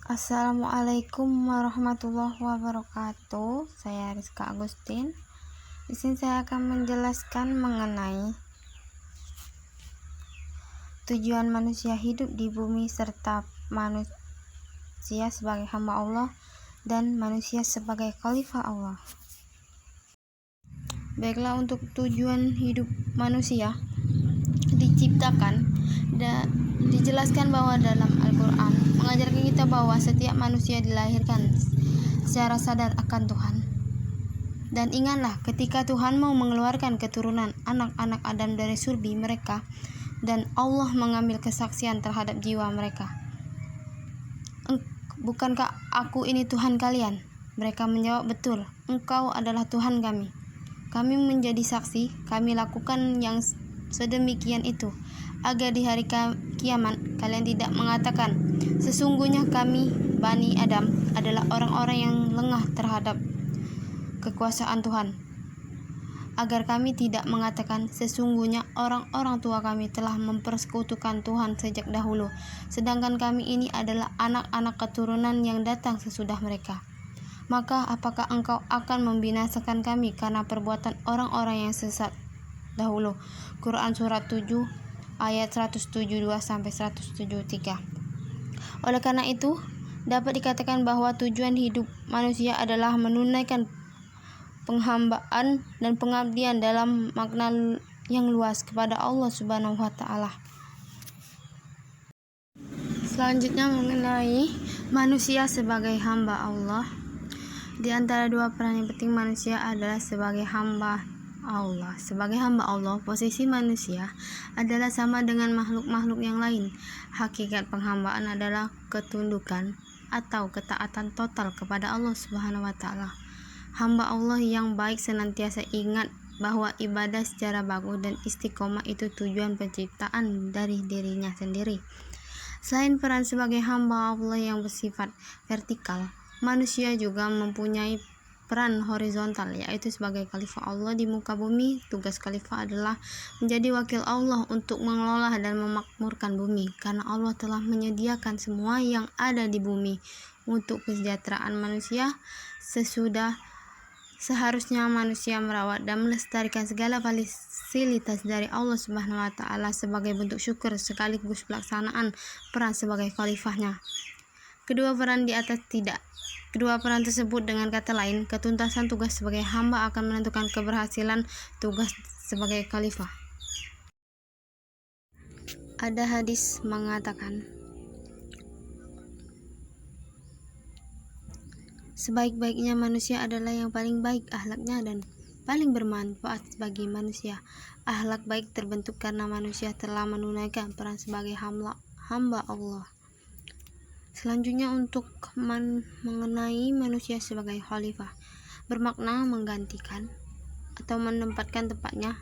Assalamualaikum warahmatullahi wabarakatuh. Saya Rizka Agustin. Di sini saya akan menjelaskan mengenai tujuan manusia hidup di bumi serta manusia sebagai hamba Allah dan manusia sebagai khalifah Allah. Baiklah, untuk tujuan hidup manusia diciptakan dan dijelaskan bahwa dalam Al-Quran mengajarkan kita bahwa setiap manusia dilahirkan secara sadar akan Tuhan. Dan ingatlah ketika Tuhan mau mengeluarkan keturunan anak-anak Adam dari surga mereka, dan Allah mengambil kesaksian terhadap jiwa mereka. Bukankah aku ini Tuhan kalian? Mereka menjawab, betul, Engkau adalah Tuhan kami. Kami menjadi saksi, kami lakukan yang sedemikian itu, agar di hari kiamat kalian tidak mengatakan, sesungguhnya kami, Bani Adam, adalah orang-orang yang lengah terhadap kekuasaan Tuhan. Agar kami tidak mengatakan, sesungguhnya orang-orang tua kami telah mempersekutukan Tuhan sejak dahulu, sedangkan kami ini adalah anak-anak keturunan yang datang sesudah mereka. Maka apakah engkau akan membinasakan kami karena perbuatan orang-orang yang sesat dahulu? Quran surat 7 ayat 172-173. Oleh karena itu, dapat dikatakan bahwa tujuan hidup manusia adalah menunaikan penghambaan dan pengabdian dalam makna yang luas kepada Allah Subhanahu wa Ta'ala. Selanjutnya mengenai manusia sebagai hamba Allah. Di antara dua peran yang penting manusia adalah sebagai hamba Allah. Sebagai hamba Allah, posisi manusia adalah sama dengan makhluk-makhluk yang lain. Hakikat penghambaan adalah ketundukan atau ketaatan total kepada Allah Subhanahu wa Ta'ala. Hamba Allah yang baik senantiasa ingat bahwa ibadah secara bagus dan istiqomah itu tujuan penciptaan dari dirinya sendiri. Selain peran sebagai hamba Allah yang bersifat vertikal, manusia juga mempunyai peran horizontal, yaitu sebagai khalifah Allah di muka bumi. Tugas khalifah adalah menjadi wakil Allah untuk mengelola dan memakmurkan bumi, karena Allah telah menyediakan semua yang ada di bumi untuk kesejahteraan manusia. Seharusnya manusia merawat dan melestarikan segala fasilitas dari Allah Subhanahu wa Ta'ala sebagai bentuk syukur sekaligus pelaksanaan peran sebagai khalifahnya. Kedua peran tersebut, dengan kata lain, ketuntasan tugas sebagai hamba akan menentukan keberhasilan tugas sebagai khalifah. Ada hadis mengatakan, sebaik-baiknya manusia adalah yang paling baik akhlaknya dan paling bermanfaat bagi manusia. Akhlak baik terbentuk karena manusia telah menunaikan peran sebagai hamba Allah. Selanjutnya, untuk mengenai manusia sebagai khalifah, bermakna menggantikan atau menempatkan tempatnya.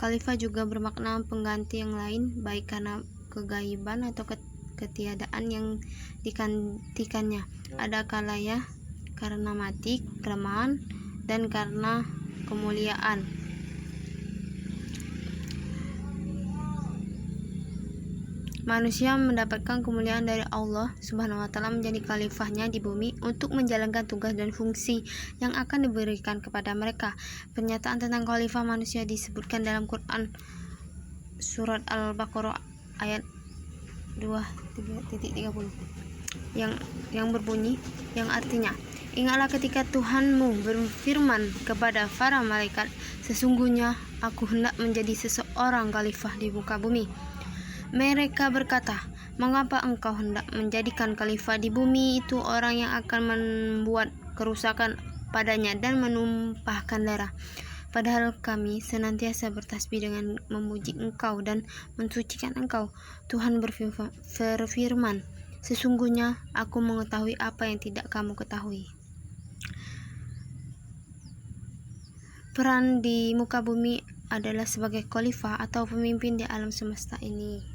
Khalifah juga bermakna pengganti yang lain, baik karena kegaiban atau ketiadaan yang digantikannya. Ada kalanya karena mati, kelemahan, dan karena kemuliaan. Manusia mendapatkan kemuliaan dari Allah Subhanahu wa Ta'ala menjadi khalifahnya di bumi untuk menjalankan tugas dan fungsi yang akan diberikan kepada mereka. Pernyataan tentang khalifah manusia disebutkan dalam Quran surat Al-Baqarah ayat 2:30 yang berbunyi, yang artinya, ingatlah ketika Tuhanmu berfirman kepada para malaikat, sesungguhnya aku hendak menjadi seseorang khalifah di muka bumi. Mereka berkata, mengapa engkau hendak menjadikan khalifah di bumi itu orang yang akan membuat kerusakan padanya dan menumpahkan darah? Padahal kami senantiasa bertasbih dengan memuji engkau dan mensucikan engkau. Tuhan berfirman, sesungguhnya aku mengetahui apa yang tidak kamu ketahui. Peran di muka bumi adalah sebagai khalifah atau pemimpin di alam semesta ini.